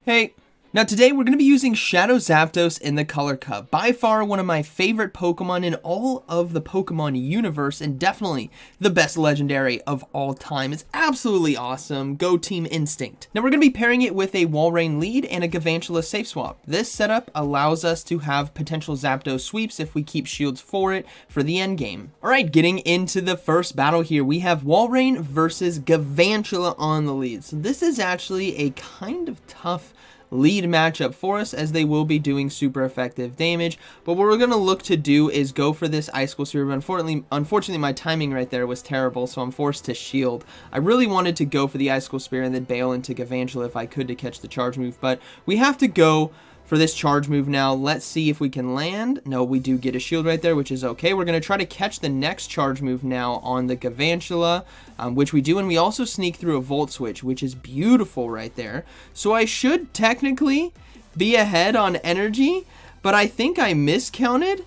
Hey, now today we're going to be using Shadow Zapdos in the Color Cup. By far one of my favorite Pokemon in all of the Pokemon universe, and definitely the best legendary of all time. It's absolutely awesome. Go Team Instinct. Now we're going to be pairing it with a Walrein lead and a Galvantula safe swap. This setup allows us to have potential Zapdos sweeps if we keep shields for it for the end game. Alright, getting into the first battle here, we have Walrein versus Galvantula on the lead. So this is actually a kind of tough lead matchup for us, as they will be doing super effective damage. But what we're going to look to do is go for this Icicle Sphere. But unfortunately my timing right there was terrible, so I'm forced to shield. I really wanted to go for the Icicle Sphere and then bail into Galvantula if I could to catch the charge move, but we have to go for this charge move now. Let's see if we can land. No, we do get a shield right there, which is okay. We're going to try to catch the next charge move now on the Galvantula, which we do, and we also sneak through a Volt Switch, which is beautiful right there. So I should technically be ahead on energy, but I think I miscounted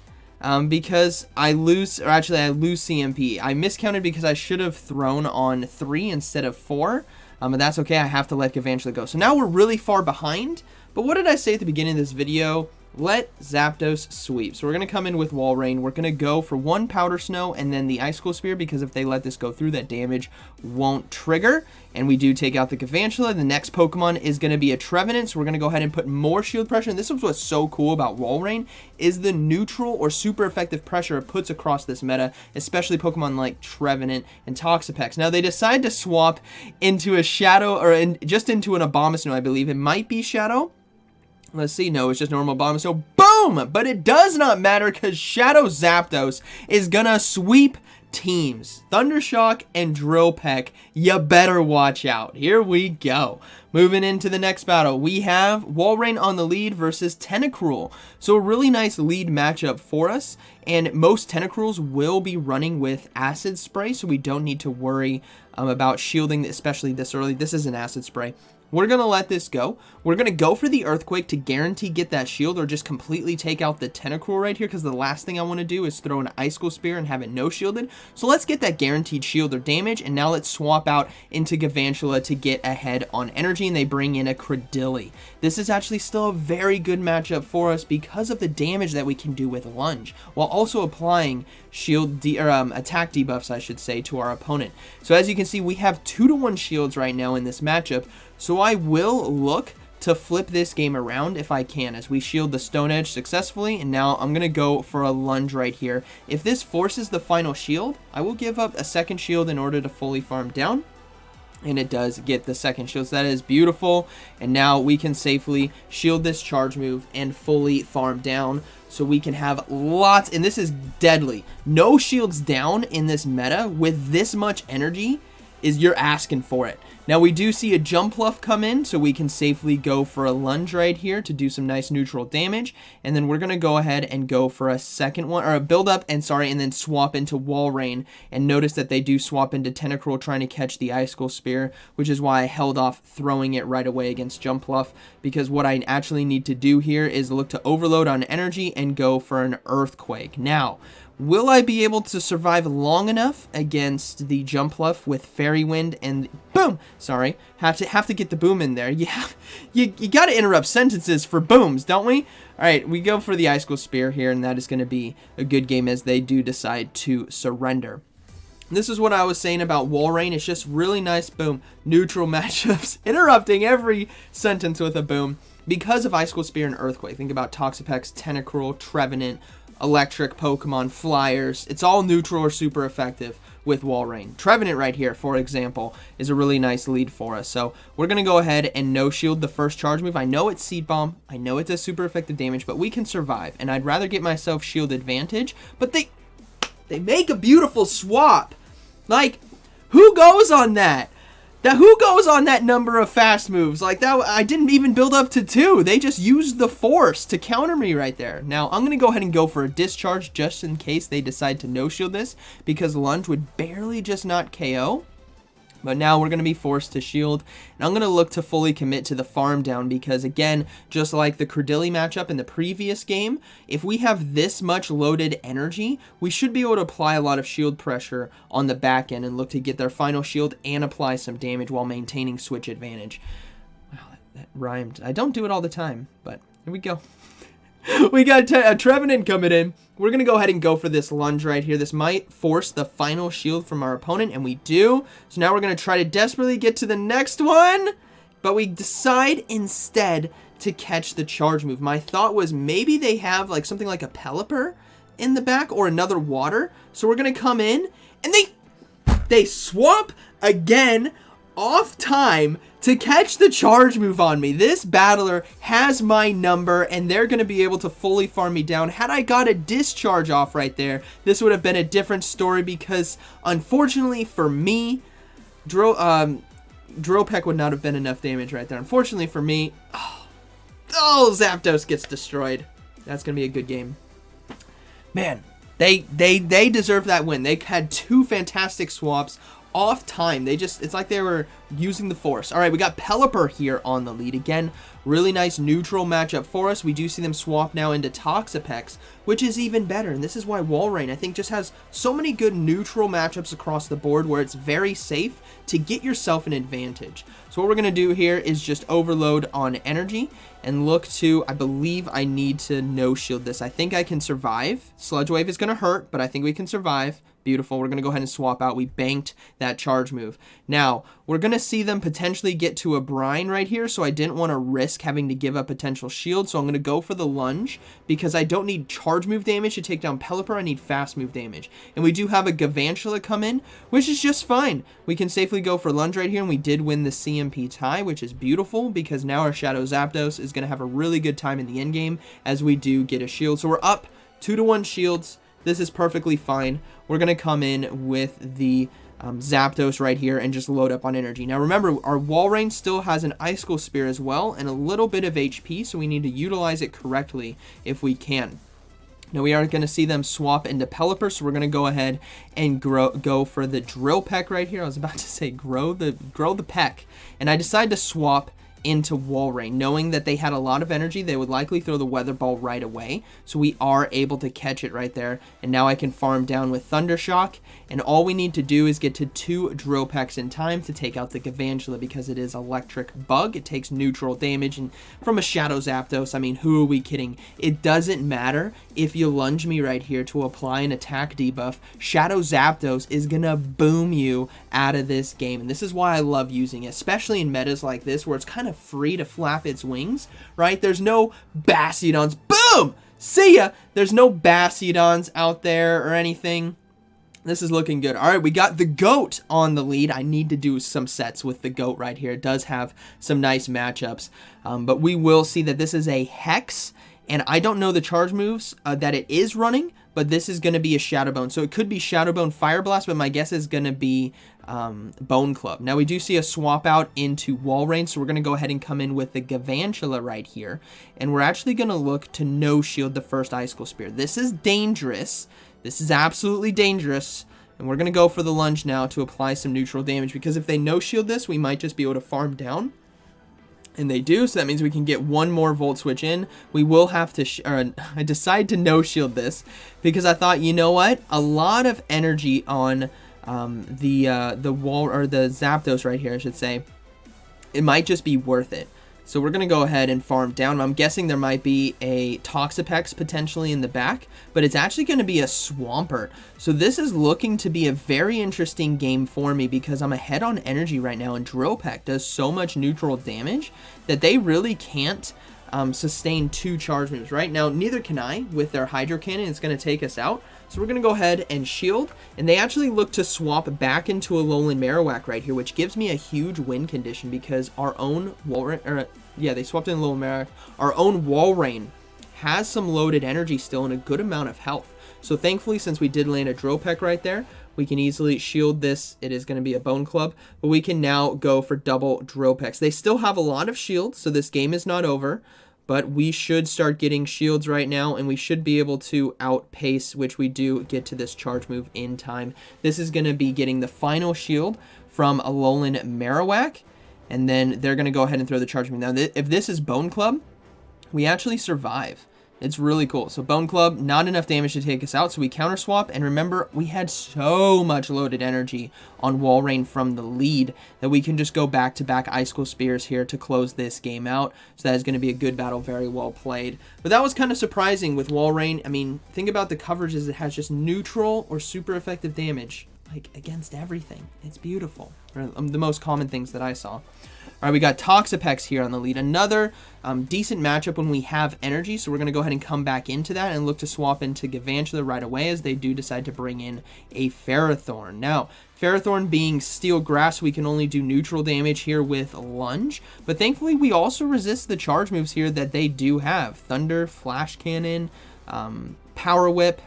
because I lose, or actually I lose CMP. I miscounted because I should have thrown on 3 instead of 4, but that's okay. I have to let Galvantula go. So now we're really far behind. But what did I say at the beginning of this video? Let Zapdos sweep. So we're going to come in with Walrein. We're going to go for 1 Powder Snow and then the Icicle Spear, because if they let this go through, that damage won't trigger. And we do take out the Galvantula. The next Pokemon is going to be a Trevenant, so we're going to go ahead and put more shield pressure. And this is what's so cool about Walrein, is the neutral or super effective pressure it puts across this meta, especially Pokemon like Trevenant and Toxapex. Now they decide to swap into a Shadow, or just into an Abomasnow, I believe. It might be Shadow. Let's see. No, it's just normal bomb. So boom! But it does not matter, because Shadow Zapdos is gonna sweep teams. Thundershock and Drill Peck. You better watch out. Here we go. Moving into the next battle, we have Walrein on the lead versus Tentacruel. So a really nice lead matchup for us, and most Tentacruels will be running with Acid Spray, so we don't need to worry about shielding, especially this early. This is an Acid Spray. We're going to let this go. We're going to go for the Earthquake to guarantee get that shield, or just completely take out the Tentacruel right here, because the last thing I want to do is throw an Icicle Spear and have it no shielded. So let's get that guaranteed shield or damage, and now let's swap out into Galvantula to get ahead on energy, and they bring in a Credilli. This is actually still a very good matchup for us because of the damage that we can do with Lunge, while also applying shield attack debuffs, I should say, to our opponent. So as you can see, we have 2-to-1 shields right now in this matchup. So I will look to flip this game around if I can, as we shield the Stone Edge successfully, and now I'm going to go for a Lunge right here. If this forces the final shield, I will give up a second shield in order to fully farm down. And it does get the second shield, so that is beautiful. And now we can safely shield this charge move and fully farm down, so we can have lots, and this is deadly. No shields down in this meta with this much energy is you're asking for it. Now we do see a Jumpluff come in, so we can safely go for a Lunge right here to do some nice neutral damage. And then we're going to go ahead and go for a second one, or a build up, and then swap into Walrein. And notice that they do swap into Tentacruel trying to catch the Icicle Spear, which is why I held off throwing it right away against Jumpluff, because what I actually need to do here is look to overload on energy and go for an Earthquake. Now, will I be able to survive long enough against the Jumpluff with Fairy Wind and boom? Sorry, have to get the boom in there. You got to interrupt sentences for booms, don't we? All right, we go for the Icicle Spear here, and that is going to be a good game as they do decide to surrender. This is what I was saying about Walrein. It's just really nice, boom, neutral matchups, interrupting every sentence with a boom because of Icicle Spear and Earthquake. Think about Toxapex, Tentacruel, Trevenant, electric Pokemon, Flyers. It's all neutral or super effective with Walrein. Trevenant right here, for example, is a really nice lead for us. So we're going to go ahead and no shield the first charge move. I know it's Seed Bomb. I know it does super effective damage, but we can survive. And I'd rather get myself shield advantage. But they make a beautiful swap. Like, who goes on that? Who goes on that number of fast moves? Like that, I didn't even build up to 2. They just used the force to counter me right there. Now, I'm going to go ahead and go for a discharge just in case they decide to no-shield this, because Lunge would barely just not KO. But now we're going to be forced to shield, and I'm going to look to fully commit to the farm down, because again, just like the Credilli matchup in the previous game, if we have this much loaded energy, we should be able to apply a lot of shield pressure on the back end and look to get their final shield and apply some damage while maintaining switch advantage. Wow, That rhymed. I don't do it all the time, but here we go. We got a Trevenant coming in. We're going to go ahead and go for this lunge right here. This might force the final shield from our opponent, and we do. So now we're going to try to desperately get to the next one, but we decide instead to catch the charge move. My thought was maybe they have like something like a Pelipper in the back or another water. So we're going to come in, and they swap again off time to catch the charge move on me. This battler has my number, and they're going to be able to fully farm me down. Had I got a discharge off right there, this would have been a different story, because unfortunately for me, Drill Peck would not have been enough damage right there. Unfortunately for me, oh, Zapdos gets destroyed. That's going to be a good game. Man, they deserve that win. They had two fantastic swaps off time. It's like they were using the force. All right, we got Pelipper here on the lead. Again, really nice neutral matchup for us. We do see them swap now into Toxapex, which is even better. And this is why Walrein, I think, just has so many good neutral matchups across the board where it's very safe to get yourself an advantage. So what we're going to do here is just overload on energy and look to, I believe I need to no-shield this. I think I can survive. Sludge Wave is going to hurt, but I think we can survive. Beautiful. We're going to go ahead and swap out. We banked that charge move. Now, we're going to see them potentially get to a brine right here, so I didn't want to risk having to give up potential shield, so I'm going to go for the lunge because I don't need charge move damage to take down Pelipper. I need fast move damage. And we do have a Gavantula come in, which is just fine. We can safely go for lunge right here, and we did win the CMP tie, which is beautiful because now our Shadow Zapdos is going to have a really good time in the end game as we do get a shield. So we're up 2-to-1 shields. This is perfectly fine. We're going to come in with the Zapdos right here and just load up on energy. Now remember, our Walrein still has an Icicle Spear as well and a little bit of HP, so we need to utilize it correctly if we can. Now we are going to see them swap into Pelipper, so we're going to go ahead and go for the Drill Peck right here. I was about to say grow the Peck, and I decided to swap into Walrein, knowing that they had a lot of energy. They would likely throw the Weather Ball right away, so we are able to catch it right there, and now I can farm down with Thunder Shock, and all we need to do is get to 2 Drill Pecks in time to take out the Gavantula because it is Electric Bug. It takes neutral damage, and from a Shadow Zapdos, I mean, who are we kidding? It doesn't matter if you lunge me right here to apply an attack debuff. Shadow Zapdos is gonna boom you out of this game, and this is why I love using it, especially in metas like this where it's kind of free to flap its wings, right? There's no Bastiodons. Boom! See ya! There's no Bastiodons out there or anything. This is looking good. All right, we got the Goat on the lead. I need to do some sets with the Goat right here. It does have some nice matchups, but we will see that this is a Hex, and I don't know the charge moves that it is running, but this is going to be a Shadow Bone. So it could be Shadow Bone Fire Blast, but my guess is going to be Bone Club. Now we do see a swap out into Walrein, so we're going to go ahead and come in with the Gavantula right here, and we're actually going to look to no-shield the first Icicle Spear. This is dangerous. This is absolutely dangerous, and we're going to go for the lunge now to apply some neutral damage, because if they no-shield this, we might just be able to farm down. And they do, so that means we can get one more Volt Switch in. We will have to, I decided to no-shield this because I thought, you know what? A lot of energy on the Zapdos right here, I should say. It might just be worth it. So we're going to go ahead and farm down. I'm guessing there might be a Toxapex potentially in the back, but it's actually going to be a Swampert. So this is looking to be a very interesting game for me because I'm ahead on energy right now, and Drill Peck does so much neutral damage that they really can't sustain 2 charge moves. Right now, neither can I with their Hydro Cannon. It's going to take us out. So we're going to go ahead and shield, and they actually look to swap back into a Alolan Marowak right here, which gives me a huge win condition because our own Walrein, they swapped in Alolan Marowak. Our own Walrein has some loaded energy still and a good amount of health. So thankfully, since we did land a Drill Peck right there, we can easily shield this. It is going to be a Bone Club, but we can now go for double Drill Pecks. They still have a lot of shields, so this game is not over. But we should start getting shields right now, and we should be able to outpace, which we do get to this charge move in time. This is going to be getting the final shield from Alolan Marowak, and then they're going to go ahead and throw the charge move. Now, if this is Bone Club, we actually survive. It's really cool. So Bone Club, not enough damage to take us out, so we counter swap. And remember, we had so much loaded energy on Walrein from the lead that we can just go back-to-back Icicle Spears here to close this game out. So that is going to be a good battle, very well played. But that was kind of surprising with Walrein. I mean, think about the coverages. It has just neutral or super effective damage, like, against everything. It's beautiful. Or, the most common things that I saw. All right, we got Toxapex here on the lead. Another decent matchup when we have energy, so we're going to go ahead and come back into that and look to swap into Galvantula right away as they do decide to bring in a Ferrothorn. Now, Ferrothorn being Steel Grass, we can only do neutral damage here with Lunge, but thankfully we also resist the charge moves here that they do have. Thunder, Flash Cannon, Power Whip.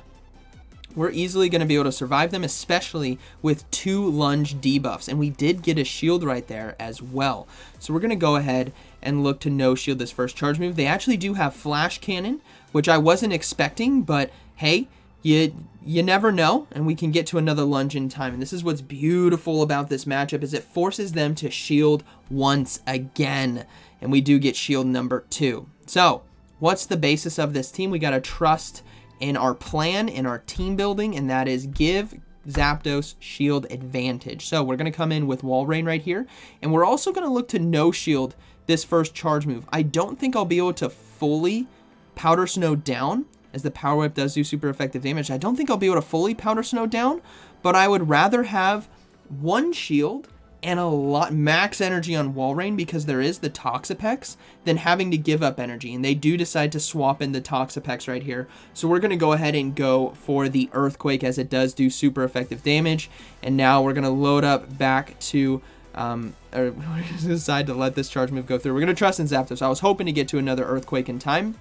We're easily going to be able to survive them, especially with 2 lunge debuffs. And we did get a shield right there as well. So we're going to go ahead and look to no shield this first charge move. They actually do have Flash Cannon, which I wasn't expecting, but hey, you never know, and we can get to another lunge in time. And this is what's beautiful about this matchup, is it forces them to shield once again. And we do get shield number 2. So what's the basis of this team? We got to trust in our plan, in our team building, and that is give Zapdos shield advantage. So we're going to come in with Walrein right here, and we're also going to look to no shield this first charge move. I don't think I'll be able to fully Powder Snow down, as the Power Whip does do super effective damage. I don't think I'll be able to fully Powder Snow down, but I would rather have 1 shield and a lot max energy on Walrein, because there is the Toxapex, than having to give up energy. And they do decide to swap in the Toxapex right here. So we're going to go ahead and go for the Earthquake, as it does do super effective damage. And now we're going to load up back to, or we're going to decide to let this charge move go through. We're going to trust in Zapdos. I was hoping to get to another Earthquake in time.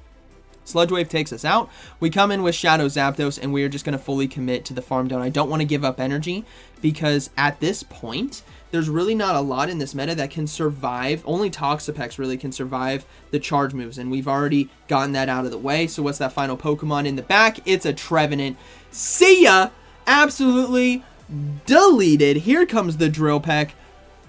Sludge Wave takes us out. We come in with Shadow Zapdos, and we are just going to fully commit to the farm down. I don't want to give up energy, because at this point, there's really not a lot in this meta that can survive. Only Toxapex really can survive the charge moves, and we've already gotten that out of the way. So what's that final Pokemon in the back? It's a Trevenant. See ya! Absolutely deleted. Here comes the Drill Peck.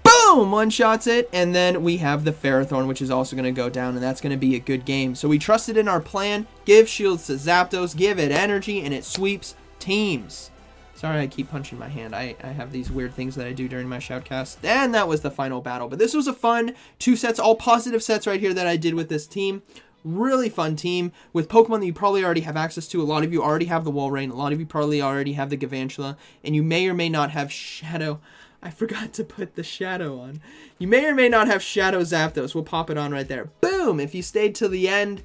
Boom! One-shots it, and then we have the Ferrothorn, which is also going to go down, and that's going to be a good game. So we trusted in our plan, give shields to Zapdos, give it energy, and it sweeps teams. Sorry, I keep punching my hand. I have these weird things that I do during my shoutcast. And that was the final battle. But this was a fun 2 sets, all positive sets right here that I did with this team. Really fun team with Pokemon that you probably already have access to. A lot of you already have the Walrein. A lot of you probably already have the Galvantula. And you may or may not have Shadow. I forgot to put the Shadow on. You may or may not have Shadow Zapdos. We'll pop it on right there. Boom! If you stayed till the end,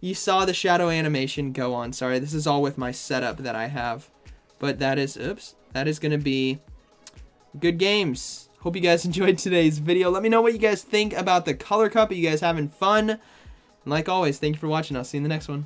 you saw the Shadow animation go on. Sorry, this is all with my setup that I have. But that is, oops, that is going to be good games. Hope you guys enjoyed today's video. Let me know what you guys think about the Color Cup. Are you guys having fun? And like always, thank you for watching. I'll see you in the next one.